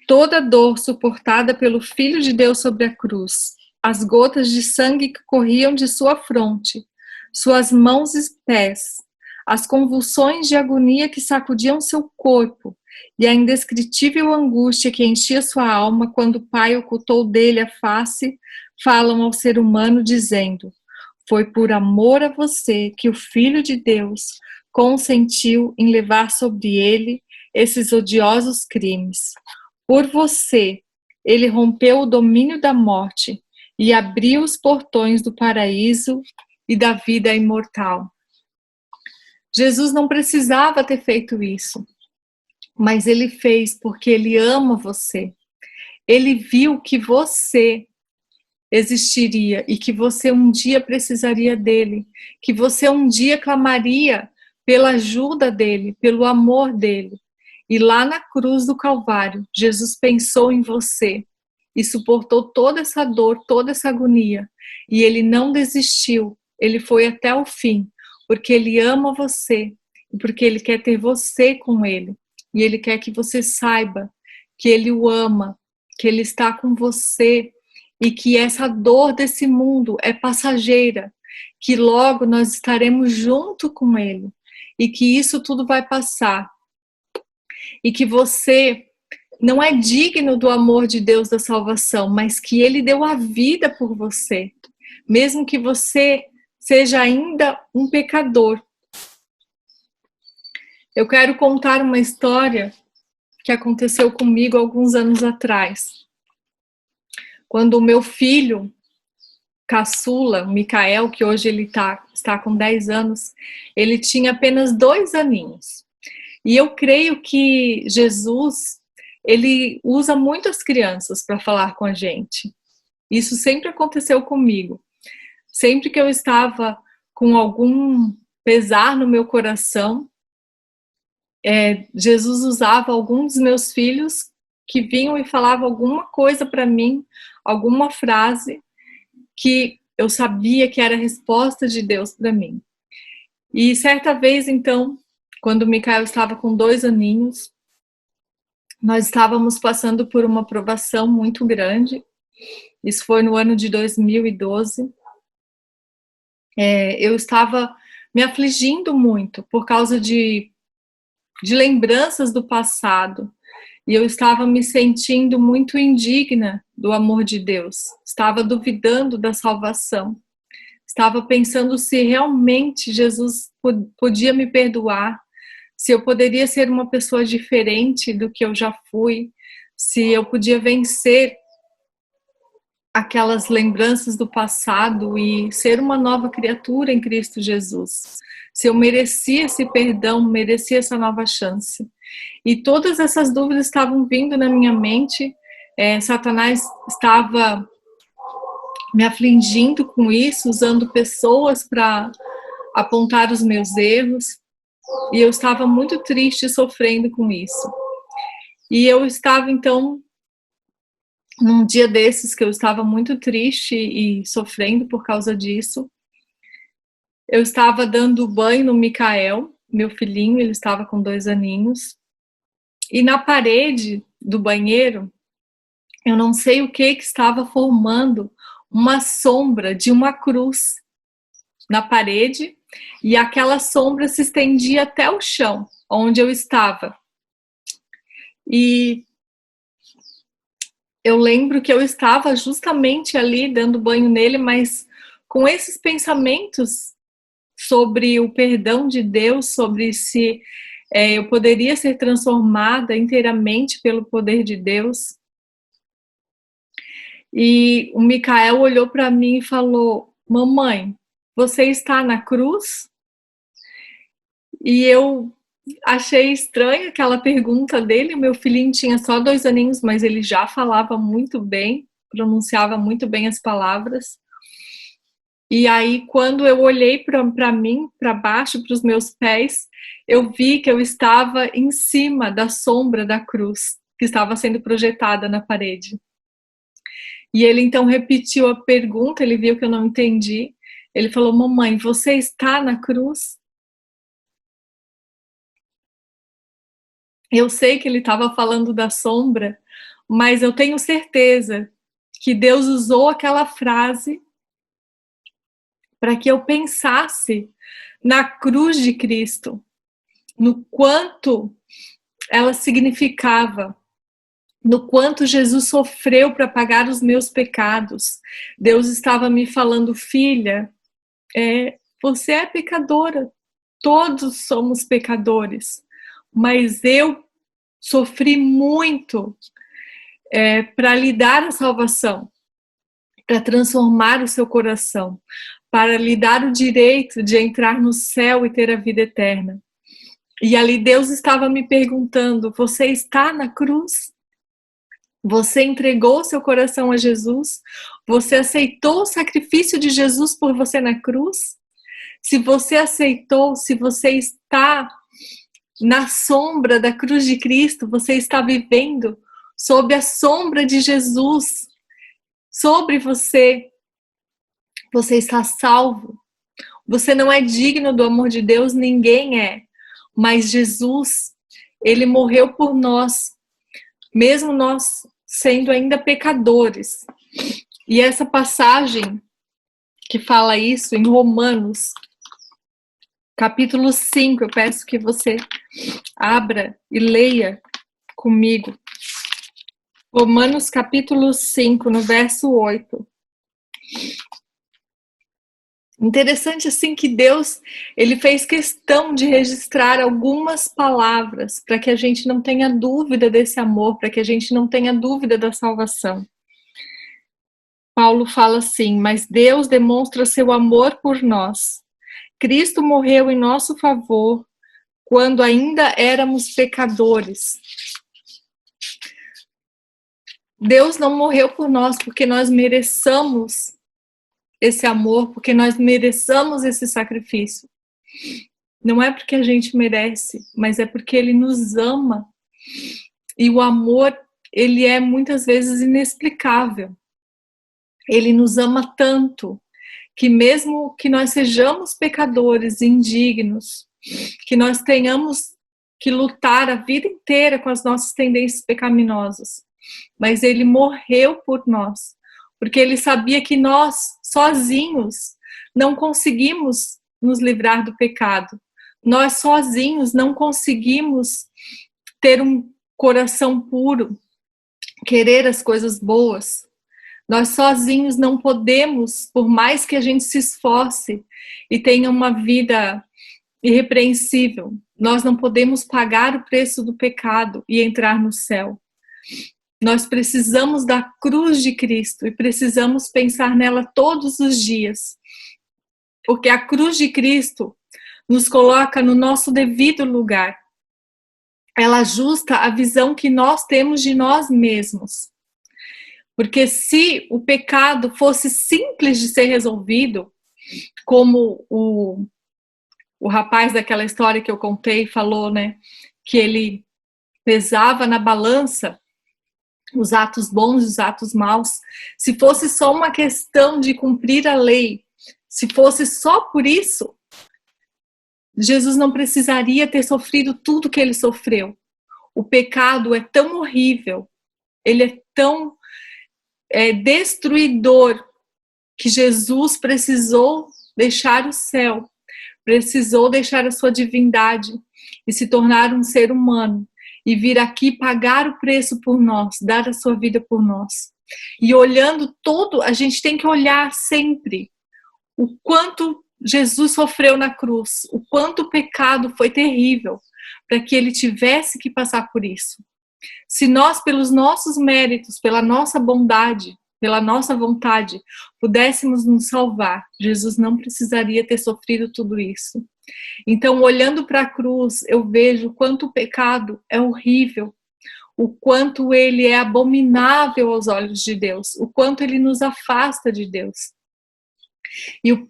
Speaker 1: Toda a dor suportada pelo Filho de Deus sobre a cruz, as gotas de sangue que corriam de sua fronte, suas mãos e pés, as convulsões de agonia que sacudiam seu corpo e a indescritível angústia que enchia sua alma quando o Pai ocultou dele a face, falam ao ser humano dizendo: foi por amor a você que o Filho de Deus consentiu em levar sobre ele esses odiosos crimes. Por você, ele rompeu o domínio da morte e abriu os portões do paraíso e da vida imortal. Jesus não precisava ter feito isso, mas ele fez porque ele ama você. Ele viu que você existiria e que você um dia precisaria dele, que você um dia clamaria pela ajuda dele, pelo amor dele. E lá na cruz do Calvário, Jesus pensou em você e suportou toda essa dor, toda essa agonia. E ele não desistiu, ele foi até o fim, porque ele ama você, porque ele quer ter você com ele. E ele quer que você saiba que ele o ama, que ele está com você e que essa dor desse mundo é passageira, que logo nós estaremos junto com ele e que isso tudo vai passar. E que você não é digno do amor de Deus da salvação, mas que ele deu a vida por você, mesmo que você seja ainda um pecador. Eu quero contar uma história que aconteceu comigo alguns anos atrás. Quando o meu filho caçula, Micael, que hoje ele está com 10 anos, ele tinha apenas 2 aninhos. E eu creio que Jesus, ele usa muitas crianças para falar com a gente. Isso sempre aconteceu comigo. Sempre que eu estava com algum pesar no meu coração, Jesus usava algum dos meus filhos que vinham e falavam alguma coisa para mim, alguma frase que eu sabia que era a resposta de Deus para mim. E certa vez, então, quando o Micael estava com 2 aninhos, nós estávamos passando por uma provação muito grande. Isso foi no ano de 2012. Eu estava me afligindo muito por causa de lembranças do passado. E eu estava me sentindo muito indigna do amor de Deus. Estava duvidando da salvação. Estava pensando se realmente Jesus podia me perdoar, se eu poderia ser uma pessoa diferente do que eu já fui, se eu podia vencer aquelas lembranças do passado e ser uma nova criatura em Cristo Jesus. Se eu merecia esse perdão, merecia essa nova chance. E todas essas dúvidas estavam vindo na minha mente. Satanás estava me afligindo com isso, usando pessoas para apontar os meus erros. E eu estava muito triste, sofrendo com isso. E eu estava, então, num dia desses que eu estava muito triste e sofrendo por causa disso, eu estava dando banho no Mikael, meu filhinho, ele estava com 2 aninhos, e na parede do banheiro, eu não sei o que estava formando uma sombra de uma cruz na parede, e aquela sombra se estendia até o chão, onde eu estava. E eu lembro que eu estava justamente ali dando banho nele, mas com esses pensamentos sobre o perdão de Deus, sobre se eu poderia ser transformada inteiramente pelo poder de Deus. E o Mikael olhou para mim e falou: mamãe, você está na cruz? E eu achei estranha aquela pergunta dele. Meu filhinho tinha só 2 aninhos, mas ele já falava muito bem, pronunciava muito bem as palavras. E aí, quando eu olhei para mim, para baixo, para os meus pés, eu vi que eu estava em cima da sombra da cruz que estava sendo projetada na parede. E ele então repetiu a pergunta, ele viu que eu não entendi. Ele falou: mamãe, você está na cruz? Eu sei que ele estava falando da sombra, mas eu tenho certeza que Deus usou aquela frase para que eu pensasse na cruz de Cristo, no quanto ela significava, no quanto Jesus sofreu para pagar os meus pecados. Deus estava me falando: filha, você é pecadora, todos somos pecadores, mas eu sofri muito para lhe dar a salvação, para transformar o seu coração, para lhe dar o direito de entrar no céu e ter a vida eterna. E ali Deus estava me perguntando: você está na cruz? Você entregou seu coração a Jesus? Você aceitou o sacrifício de Jesus por você na cruz? Se você aceitou, se você está na sombra da cruz de Cristo, você está vivendo sob a sombra de Jesus sobre você, você está salvo. Você não é digno do amor de Deus, ninguém é. Mas Jesus, ele morreu por nós, mesmo nós sendo ainda pecadores. E essa passagem que fala isso em Romanos, capítulo 5, eu peço que você abra e leia comigo. Romanos capítulo 5, no verso 8. Interessante assim que Deus, ele fez questão de registrar algumas palavras para que a gente não tenha dúvida desse amor, para que a gente não tenha dúvida da salvação. Paulo fala assim: mas Deus demonstra seu amor por nós. Cristo morreu em nosso favor quando ainda éramos pecadores. Deus não morreu por nós porque nós mereçamos esse amor, porque nós mereçamos esse sacrifício. Não é porque a gente merece, mas é porque Ele nos ama. E o amor, ele é muitas vezes inexplicável. Ele nos ama tanto que mesmo que nós sejamos pecadores, indignos, que nós tenhamos que lutar a vida inteira com as nossas tendências pecaminosas, mas Ele morreu por nós, porque Ele sabia que nós, sozinhos, não conseguimos nos livrar do pecado. Nós, sozinhos, não conseguimos ter um coração puro, querer as coisas boas. Nós, sozinhos, não podemos, por mais que a gente se esforce e tenha uma vida irrepreensível, nós não podemos pagar o preço do pecado e entrar no céu. Nós precisamos da cruz de Cristo e precisamos pensar nela todos os dias, porque a cruz de Cristo nos coloca no nosso devido lugar. Ela ajusta a visão que nós temos de nós mesmos. Porque se o pecado fosse simples de ser resolvido, como o rapaz daquela história que eu contei falou, né, que ele pesava na balança os atos bons e os atos maus, se fosse só uma questão de cumprir a lei, se fosse só por isso, Jesus não precisaria ter sofrido tudo que ele sofreu. O pecado é tão horrível, ele é tão destruidor, que Jesus precisou deixar o céu, precisou deixar a sua divindade e se tornar um ser humano e vir aqui pagar o preço por nós, dar a sua vida por nós. E olhando todo, a gente tem que olhar sempre o quanto Jesus sofreu na cruz, o quanto o pecado foi terrível para que ele tivesse que passar por isso. Se nós, pelos nossos méritos, pela nossa bondade, pela nossa vontade, pudéssemos nos salvar, Jesus não precisaria ter sofrido tudo isso. Então, olhando para a cruz, eu vejo o quanto o pecado é horrível, o quanto ele é abominável aos olhos de Deus, o quanto ele nos afasta de Deus.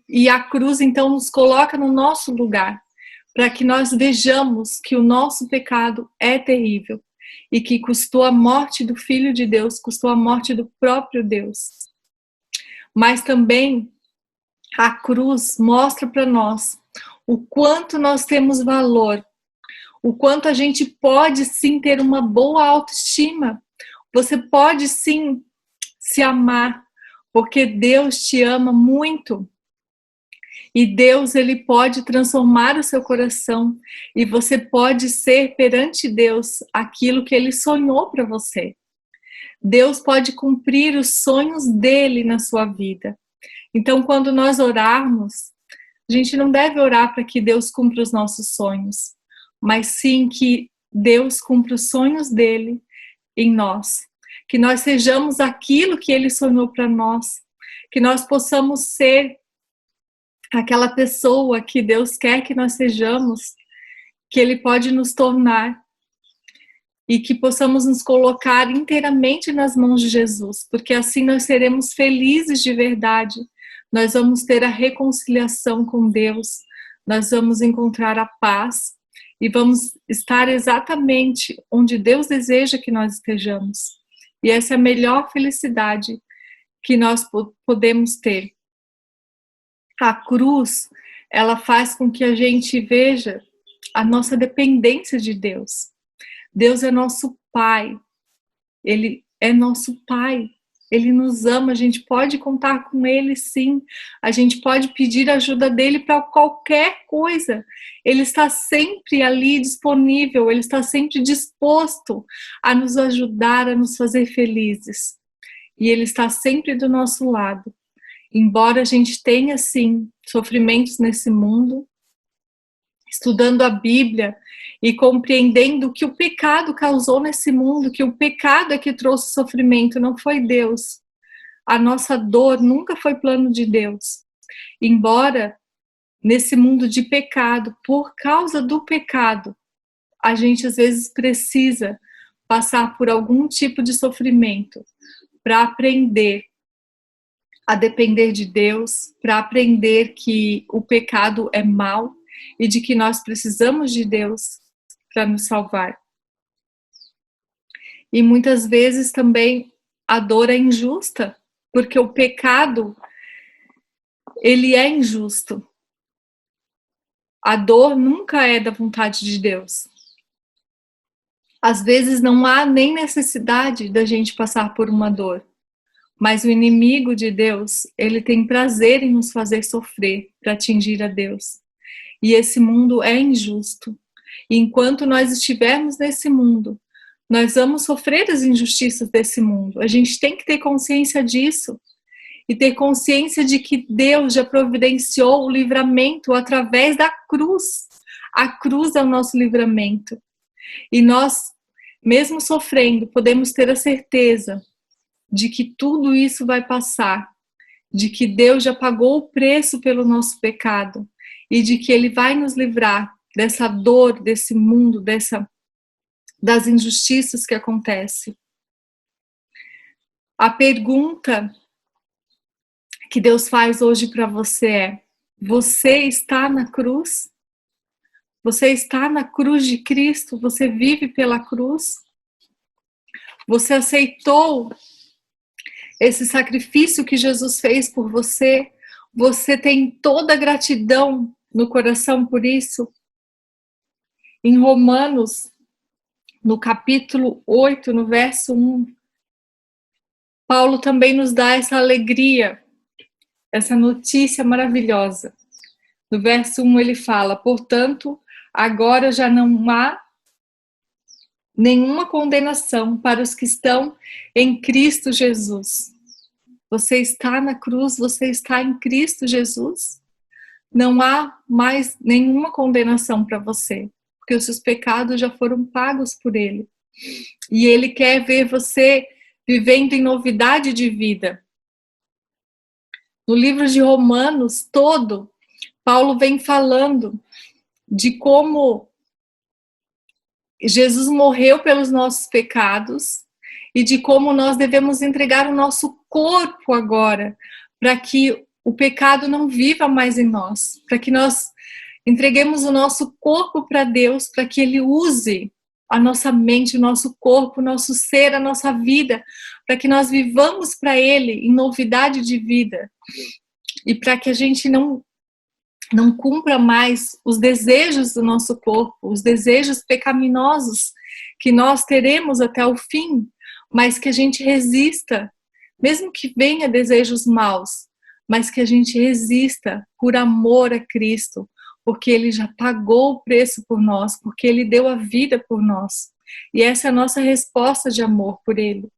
Speaker 1: E a cruz, então, nos coloca no nosso lugar, para que nós vejamos que o nosso pecado é terrível e que custou a morte do Filho de Deus, custou a morte do próprio Deus. Mas também a cruz mostra para nós o quanto nós temos valor, o quanto a gente pode sim ter uma boa autoestima. Você pode sim se amar, porque Deus te ama muito. E Deus, ele pode transformar o seu coração e você pode ser perante Deus aquilo que ele sonhou para você. Deus pode cumprir os sonhos dele na sua vida. Então, quando nós orarmos, a gente não deve orar para que Deus cumpra os nossos sonhos, mas sim que Deus cumpra os sonhos dele em nós. Que nós sejamos aquilo que ele sonhou para nós. Que nós possamos ser aquela pessoa que Deus quer que nós sejamos, que ele pode nos tornar. E que possamos nos colocar inteiramente nas mãos de Jesus, porque assim nós seremos felizes de verdade. Nós vamos ter a reconciliação com Deus, nós vamos encontrar a paz e vamos estar exatamente onde Deus deseja que nós estejamos. E essa é a melhor felicidade que nós podemos ter. A cruz, ela faz com que a gente veja a nossa dependência de Deus. Deus é nosso Pai, Ele é nosso Pai, Ele nos ama, a gente pode contar com Ele sim, a gente pode pedir ajuda dEle para qualquer coisa, Ele está sempre ali disponível, Ele está sempre disposto a nos ajudar, a nos fazer felizes, e Ele está sempre do nosso lado, embora a gente tenha sim sofrimentos nesse mundo, estudando a Bíblia e compreendendo o que o pecado causou nesse mundo, que o pecado é que trouxe sofrimento, não foi Deus. A nossa dor nunca foi plano de Deus. Embora nesse mundo de pecado, por causa do pecado, a gente às vezes precisa passar por algum tipo de sofrimento para aprender a depender de Deus, para aprender que o pecado é mau, e de que nós precisamos de Deus para nos salvar. E muitas vezes também a dor é injusta, porque o pecado, ele é injusto. A dor nunca é da vontade de Deus. Às vezes não há nem necessidade da gente passar por uma dor, mas o inimigo de Deus, ele tem prazer em nos fazer sofrer para atingir a Deus. E esse mundo é injusto. E enquanto nós estivermos nesse mundo, nós vamos sofrer as injustiças desse mundo. A gente tem que ter consciência disso. E ter consciência de que Deus já providenciou o livramento através da cruz. A cruz é o nosso livramento. E nós, mesmo sofrendo, podemos ter a certeza de que tudo isso vai passar. De que Deus já pagou o preço pelo nosso pecado. E de que Ele vai nos livrar dessa dor, desse mundo, das injustiças que acontecem. A pergunta que Deus faz hoje para você é: você está na cruz? Você está na cruz de Cristo? Você vive pela cruz? Você aceitou esse sacrifício que Jesus fez por você? Você tem toda a gratidão no coração por isso? Em Romanos, no capítulo 8, no verso 1, Paulo também nos dá essa alegria, essa notícia maravilhosa. No verso 1 ele fala: portanto, agora já não há nenhuma condenação para os que estão em Cristo Jesus. Você está na cruz, você está em Cristo Jesus. Não há mais nenhuma condenação para você, porque os seus pecados já foram pagos por Ele. E Ele quer ver você vivendo em novidade de vida. No livro de Romanos todo, Paulo vem falando de como Jesus morreu pelos nossos pecados e de como nós devemos entregar o nosso corpo agora, para que o pecado não viva mais em nós, para que nós entreguemos o nosso corpo para Deus, para que Ele use a nossa mente, o nosso corpo, o nosso ser, a nossa vida, para que nós vivamos para Ele em novidade de vida e para que a gente não cumpra mais os desejos do nosso corpo, os desejos pecaminosos que nós teremos até o fim, mas que a gente resista, mesmo que venha desejos maus, mas que a gente resista por amor a Cristo, porque Ele já pagou o preço por nós, porque Ele deu a vida por nós. E essa é a nossa resposta de amor por Ele.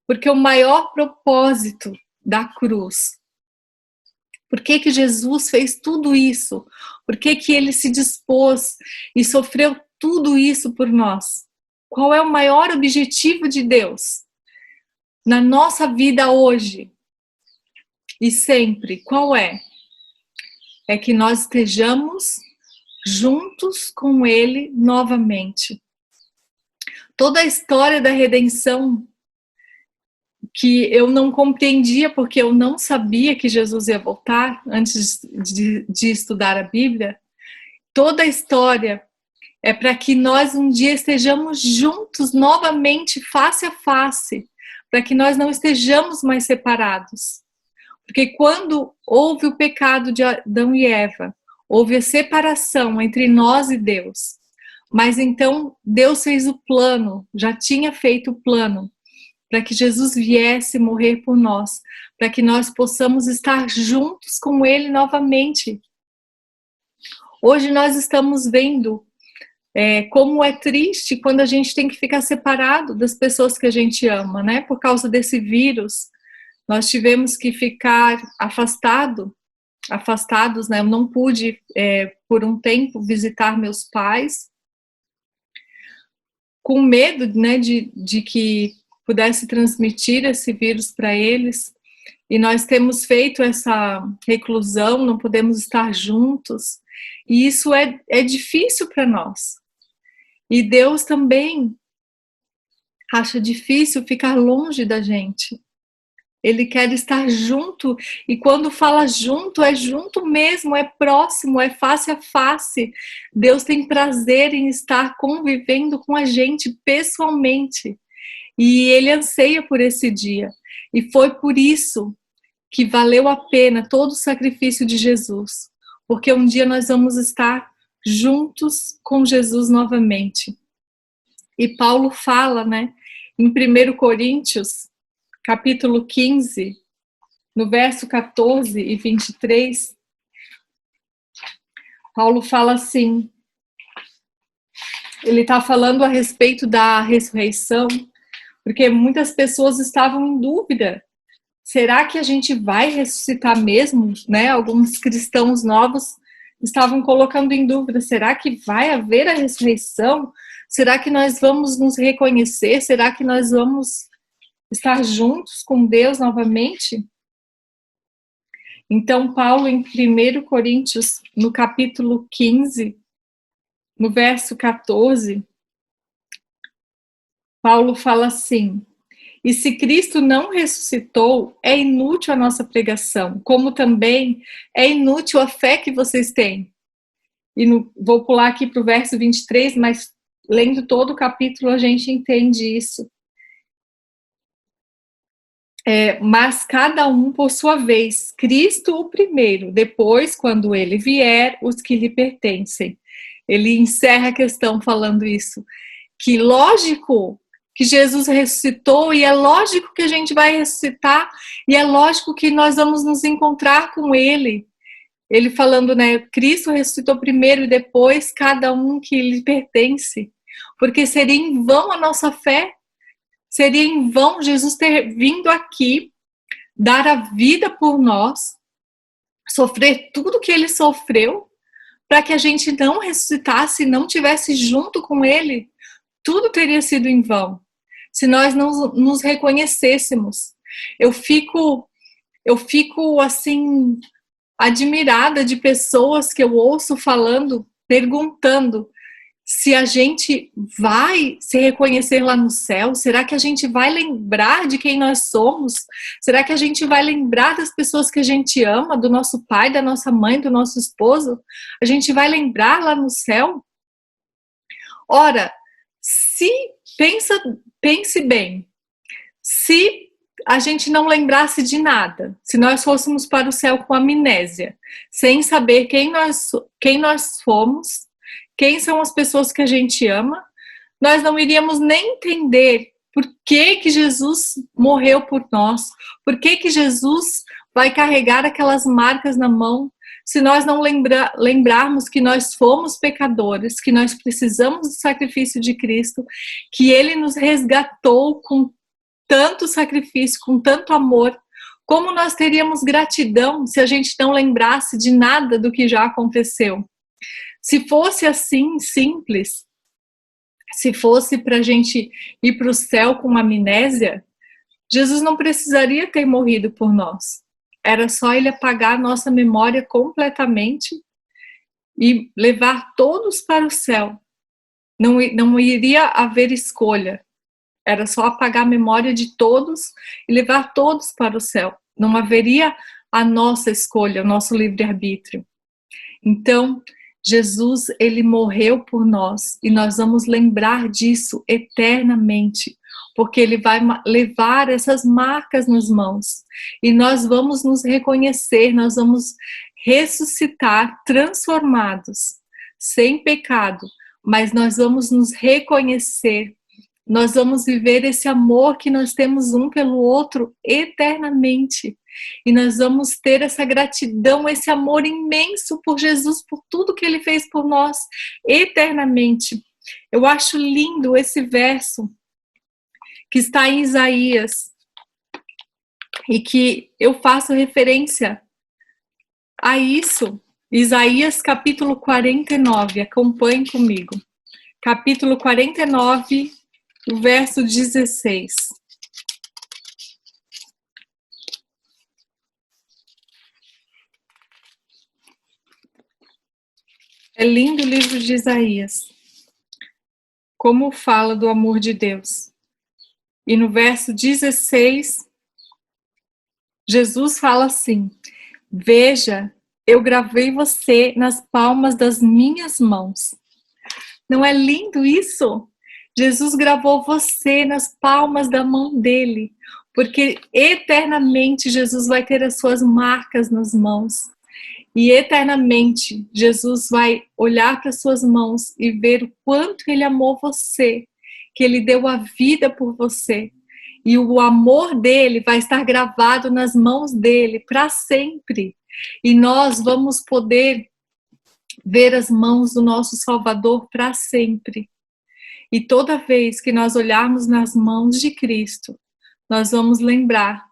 Speaker 1: Porque o maior propósito da cruz, por que Jesus fez tudo isso? Por que Ele se dispôs e sofreu tudo isso por nós? Qual é o maior objetivo de Deus na nossa vida hoje e sempre? Qual é? É que nós estejamos juntos com Ele novamente. Toda a história da redenção que eu não compreendia porque eu não sabia que Jesus ia voltar antes de estudar a Bíblia, toda a história é para que nós um dia estejamos juntos novamente, face a face, para que nós não estejamos mais separados. Porque quando houve o pecado de Adão e Eva, houve a separação entre nós e Deus. Mas então Deus fez o plano, já tinha feito o plano, para que Jesus viesse morrer por nós, para que nós possamos estar juntos com Ele novamente. Hoje nós estamos vendo como é triste quando a gente tem que ficar separado das pessoas que a gente ama, né? Por causa desse vírus, nós tivemos que ficar afastados, né? Eu não pude, por um tempo, visitar meus pais, com medo, né, de que pudesse transmitir esse vírus para eles. E nós temos feito essa reclusão, não podemos estar juntos. E isso é difícil para nós. E Deus também acha difícil ficar longe da gente. Ele quer estar junto, e quando fala junto, é junto mesmo, é próximo, é face a face. Deus tem prazer em estar convivendo com a gente pessoalmente. E Ele anseia por esse dia. E foi por isso que valeu a pena todo o sacrifício de Jesus. Porque um dia nós vamos estar juntos com Jesus novamente. E Paulo fala, né, em 1 Coríntios, capítulo 15, no verso 14 e 23, Paulo fala assim, ele está falando a respeito da ressurreição, porque muitas pessoas estavam em dúvida. Será que a gente vai ressuscitar mesmo? Né? Alguns cristãos novos estavam colocando em dúvida, será que vai haver a ressurreição? Será que nós vamos nos reconhecer? Será que nós vamos estar juntos com Deus novamente? Então, Paulo, em 1 Coríntios, no capítulo 15, no verso 14, Paulo fala assim, e se Cristo não ressuscitou, é inútil a nossa pregação, como também é inútil a fé que vocês têm. vou pular aqui para o verso 23, mas lendo todo o capítulo a gente entende isso. Mas cada um por sua vez, Cristo o primeiro, depois, quando ele vier, os que lhe pertencem. Ele encerra a questão falando isso, que lógico que Jesus ressuscitou, e é lógico que a gente vai ressuscitar, e é lógico que nós vamos nos encontrar com ele. Ele falando, né, Cristo ressuscitou primeiro e depois cada um que lhe pertence, porque seria em vão a nossa fé, seria em vão Jesus ter vindo aqui, dar a vida por nós, sofrer tudo que ele sofreu, para que a gente não ressuscitasse, não tivesse junto com ele. Tudo teria sido em vão, se nós não nos reconhecêssemos. Eu fico assim, admirada de pessoas que eu ouço falando, perguntando se a gente vai se reconhecer lá no céu. Será que a gente vai lembrar de quem nós somos? Será que a gente vai lembrar das pessoas que a gente ama, do nosso pai, da nossa mãe, do nosso esposo? A gente vai lembrar lá no céu? Ora, pense bem, se a gente não lembrasse de nada, se nós fôssemos para o céu com amnésia, sem saber quem nós fomos, quem são as pessoas que a gente ama, nós não iríamos nem entender por que Jesus morreu por nós, por que Jesus vai carregar aquelas marcas na mão, se nós não lembrarmos que nós fomos pecadores, que nós precisamos do sacrifício de Cristo, que Ele nos resgatou com tanto sacrifício, com tanto amor. Como nós teríamos gratidão se a gente não lembrasse de nada do que já aconteceu? Se fosse assim, simples, se fosse para a gente ir para o céu com amnésia, Jesus não precisaria ter morrido por nós. Era só ele apagar a nossa memória completamente e levar todos para o céu. Não iria haver escolha. Era só apagar a memória de todos e levar todos para o céu. Não haveria a nossa escolha, o nosso livre-arbítrio. Então, Jesus, ele morreu por nós e nós vamos lembrar disso eternamente, porque ele vai levar essas marcas nas mãos e nós vamos nos reconhecer, nós vamos ressuscitar transformados, sem pecado, mas nós vamos nos reconhecer, nós vamos viver esse amor que nós temos um pelo outro eternamente. E nós vamos ter essa gratidão, esse amor imenso por Jesus, por tudo que ele fez por nós eternamente. Eu acho lindo esse verso que está em Isaías e que eu faço referência a isso. Isaías capítulo 49, acompanhe comigo. Capítulo 49, o verso 16. É lindo o livro de Isaías, como fala do amor de Deus. E no verso 16, Jesus fala assim: veja, eu gravei você nas palmas das minhas mãos. Não é lindo isso? Jesus gravou você nas palmas da mão dele, porque eternamente Jesus vai ter as suas marcas nas mãos. E eternamente Jesus vai olhar para suas mãos e ver o quanto ele amou você, que ele deu a vida por você. E o amor dele vai estar gravado nas mãos dele para sempre. E nós vamos poder ver as mãos do nosso Salvador para sempre. E toda vez que nós olharmos nas mãos de Cristo, nós vamos lembrar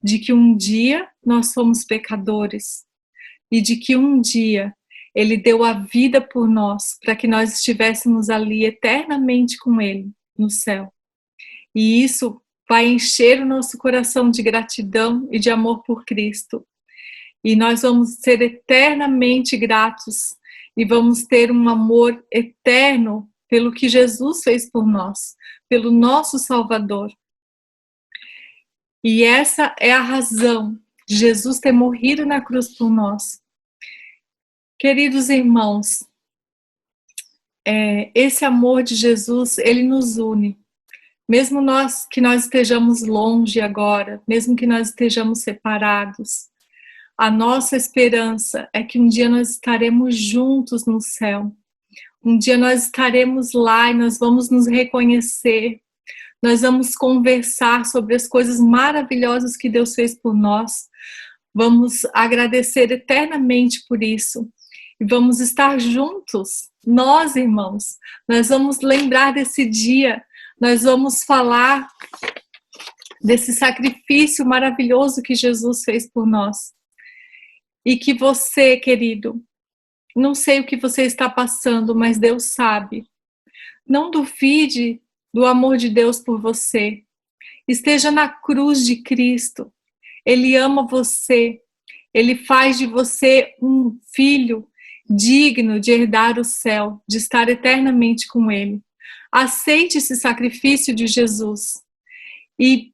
Speaker 1: de que um dia nós somos pecadores e de que um dia ele deu a vida por nós para que nós estivéssemos ali eternamente com ele no céu. E isso vai encher o nosso coração de gratidão e de amor por Cristo. E nós vamos ser eternamente gratos e vamos ter um amor eterno pelo que Jesus fez por nós, pelo nosso Salvador. E essa é a razão de Jesus ter morrido na cruz por nós. Queridos irmãos, esse amor de Jesus, ele nos une. Mesmo nós estejamos longe agora, mesmo que nós estejamos separados, a nossa esperança é que um dia nós estaremos juntos no céu. Um dia nós estaremos lá e nós vamos nos reconhecer. Nós vamos conversar sobre as coisas maravilhosas que Deus fez por nós. Vamos agradecer eternamente por isso. E vamos estar juntos, nós, irmãos. Nós vamos lembrar desse dia. Nós vamos falar desse sacrifício maravilhoso que Jesus fez por nós. E que você, querido, não sei o que você está passando, mas Deus sabe. Não duvide do amor de Deus por você. Esteja na cruz de Cristo. Ele ama você. Ele faz de você um filho digno de herdar o céu, de estar eternamente com Ele. Aceite esse sacrifício de Jesus e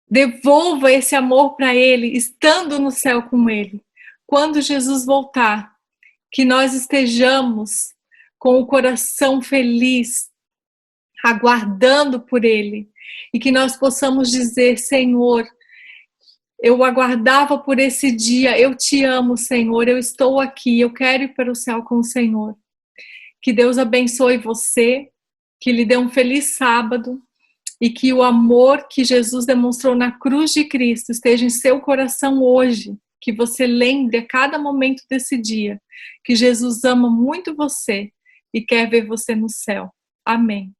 Speaker 1: devolva esse amor para Ele, estando no céu com Ele. Quando Jesus voltar, que nós estejamos com o coração feliz, aguardando por Ele, e que nós possamos dizer: Senhor, eu aguardava por esse dia, eu te amo, Senhor, eu estou aqui, eu quero ir para o céu com o Senhor. Que Deus abençoe você, que lhe dê um feliz sábado e que o amor que Jesus demonstrou na cruz de Cristo esteja em seu coração hoje, que você lembre a cada momento desse dia que Jesus ama muito você e quer ver você no céu. Amém.